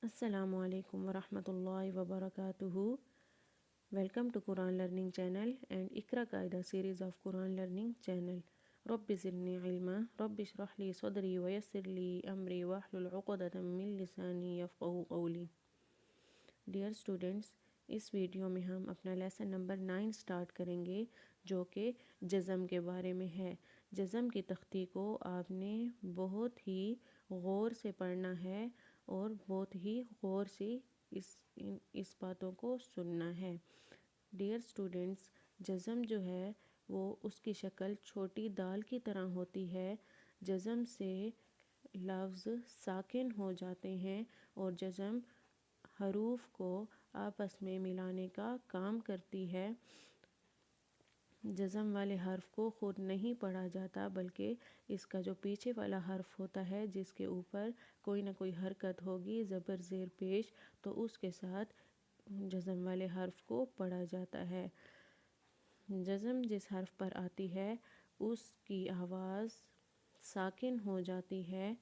Assalamu alaikum wa rahmatullahi wa barakatuhu. Welcome to Quran Learning Channel and Ikra Qaida series of Quran Learning Channel. Rabbi zidni ilma, Rabbi shrah li sadri wa yassir li amri wa hlul uqdatan min lisani yafqahu qawli. Dear students, इस video में हम अपना lesson number 9 start करेंगे जो कि जज़म के बारे में है। जज़म की तख्ती को आपने बहुत ही गौर से पढ़ना है और बहुत ही गौर से इस बातों को सुनना है। डियर स्टूडेंट्स, जज़म जो है वो उसकी शक्ल छोटी दाल की तरह होती है। जज़म से लफ्ज़ साकिन हो जाते हैं और जज़म हरूफ को आपस में मिलाने का काम करती है। जज़म वाले हर्फ को ख़ुद नहीं पढ़ा जाता बल्कि इसका जो पीछे वाला हर्फ होता है जिसके ऊपर कोई ना कोई हरकत होगी ज़बर ज़ेर पेश, तो उसके साथ जज़म वाले हर्फ को पढ़ा जाता है। जज़म जिस हर्फ पर आती है उसकी आवाज़ साकिन हो जाती है,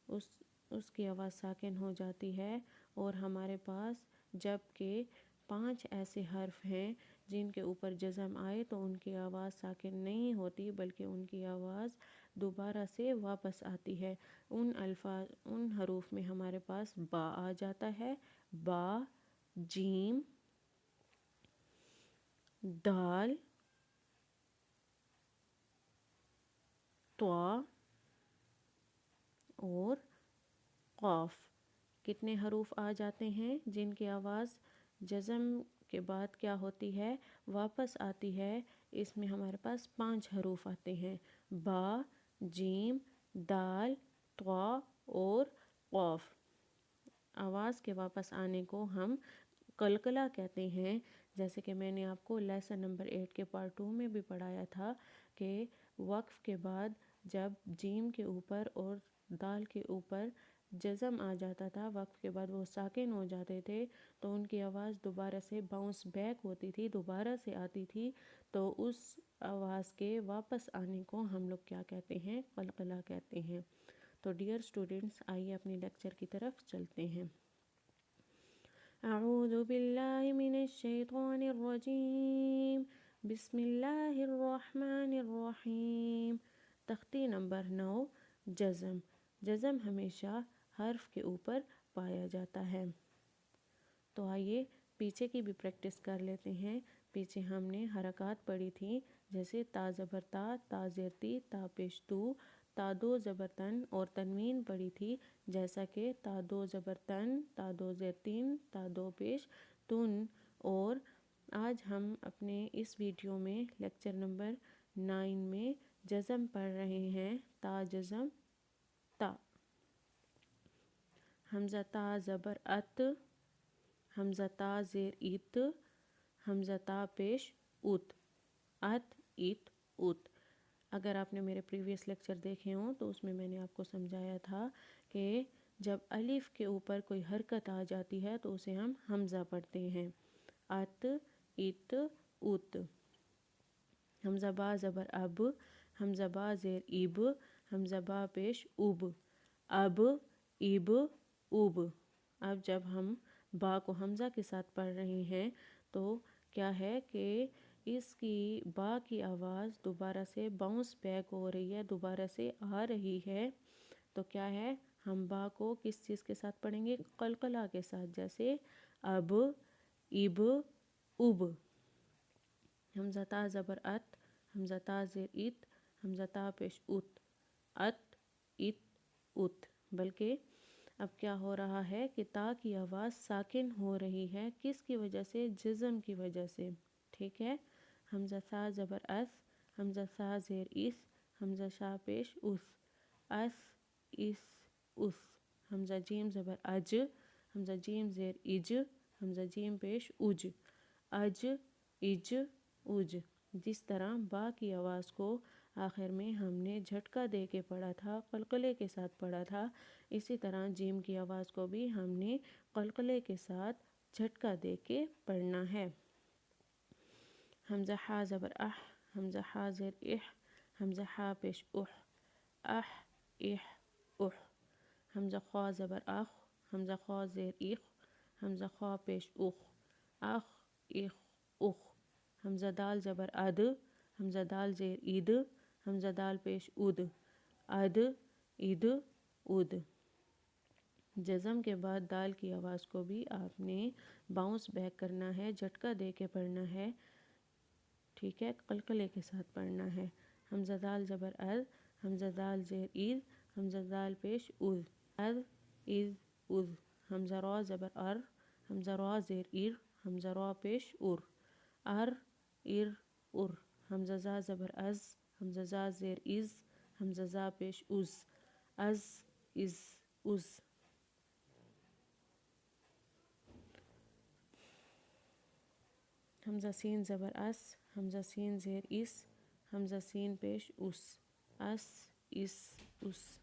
उसकी आवाज़ साकिन हो जाती है। और हमारे पास जबकि 5 ऐसे हर्फ हैं जिनके ऊपर जज़म आए तो उनकी आवाज़ साकिन नहीं होती बल्कि उनकी आवाज़ दोबारा से वापस आती है। उन हरूफ में हमारे पास बा आ जाता है, बा, जीम, दाल, त्वा और क़ाफ। कितने हरूफ आ जाते हैं जिनकी आवाज़ जज़म के बाद क्या होती है, वापस आती है। इसमें हमारे पास 5 हरूफ आते हैं, बा, जीम, दाल, त्वा और क़ाफ। आवाज़ के वापस आने को हम कलकला कहते हैं। जैसे कि मैंने आपको लेसन नंबर 8 के पार्ट 2 में भी पढ़ाया था कि वक्फ के बाद जब जीम के ऊपर और दाल के ऊपर जज़म आ जाता था, वक्फ के बाद वो साकिन हो जाते थे तो उनकी आवाज़ दोबारा से बाउंस बैक होती थी, दोबारा से आती थी। तो उस आवाज़ के वापस आने को हम लोग क्या कहते हैं, कलकला कहते हैं। तो डियर स्टूडेंट्स, आइए अपने लेक्चर की तरफ चलते हैं। अऊज़ु बिल्लाहि मिनश शैतानिर रजीम, बिस्मिल्लाहिर रहमानिर रहीम। तख्ती नंबर 9, जज़म। जज़म हमेशा हर्फ के ऊपर पाया जाता है। तो आइए पीछे की भी प्रैक्टिस कर लेते हैं। पीछे हमने हरकत पढ़ी थी, जैसे ता ज़बर ता, ता ज़ेर ती, ता पेश तू, ता दो ज़बर तन और तनवीन पढ़ी थी, जैसा कि ता दो ज़बर तन, ता दो ज़ेर तीन, ता दो पेश तुन। और आज हम अपने इस वीडियो में लेक्चर नंबर 9 में जज़म पढ़ रहे हैं। ता जज़म ता, हमज़ा ता ज़बर अत, हमज़ा ता ज़ेर इत, हमज़ा ता पेश उत, अत इत उत। अगर आपने मेरे प्रीवियस लेक्चर देखे हों तो उसमें मैंने आपको समझाया था कि जब अलिफ के ऊपर कोई हरकत आ जाती है तो उसे हम हमज़ा पढ़ते हैं। अत इत उत। हमज़ा बा ज़बर अब, हमज़ा बा ज़ेर इब, हमज़ा बा पेश उब, अब इब उब। अब जब हम बा को हमज़ा के साथ पढ़ रहे हैं तो क्या है कि इसकी बा की आवाज़ दोबारा से बाउंस बैक हो रही है, दोबारा से आ रही है। तो क्या है, हम बा को किस चीज़ के साथ पढ़ेंगे, कलकला के साथ, जैसे अब, इब, उब। हमज़ा ता ज़बर अत, हमज़ा ता ज़ेर इत, हमज़ा ता पेश उत, अत इत उत। बल्कि अब क्या हो रहा है कि ता की आवाज़ साकिन हो रही है, किसकी वजह से, जज़म की वजह से। ठीक है। हमज़ा सा ज़बर अस, हमज़ा सा ज़ेर इस, हमज़ा शा पेश उस, अस इस उस। हमज़ा जीम ज़बर अज, हमज़ा जीम ज़ेर इज, हमज़ा जीम पेश उज, अज इज उज। जिस तरह बा की आवाज़ को आखिर में हमने झटका दे के पढ़ा था, कलकले के साथ पढ़ा था, इसी तरह जीम की आवाज़ को भी हमने कलकले के साथ झटका दे के पढ़ना है। हमज़ा हा ज़बर अह, हमज़ा हा ज़ेर इह, हमज़ा हा पेश उह, अह इह उह। हमज़ा ख्वा ज़बर अख, حمزہ خوا زیر ایخ، حمزہ خوا پیش اخ، اخ ایخ اخ، حمزہ دال زبر اد، حمزہ دال زیر اید، حمزہ دال پیش اد، اد اد اد۔ جزم کے بعد دال کی آواز کو بھی آپ نے باؤنس بیک کرنا ہے، جھٹکا دے کے پڑھنا ہے، ٹھیک ہے، قلقلے کے ساتھ پڑھنا ہے۔ حمزہ دال زبر اد، حمزہ دال زیر اید، حمزہ دال پیش اد، اد اد اد، حمزہ را زبر ار، حمزہ را زیر ار، حمزہ را پیش ار، ار ار ار، حمزہ زا زبر از، حمزہ زا زیر از، حمزہ زا پیش از، از از از۔ حمزہ سین زبر اس، حمزہ سین زیر اس، حمزہ سین پیش اس، اس اس اس۔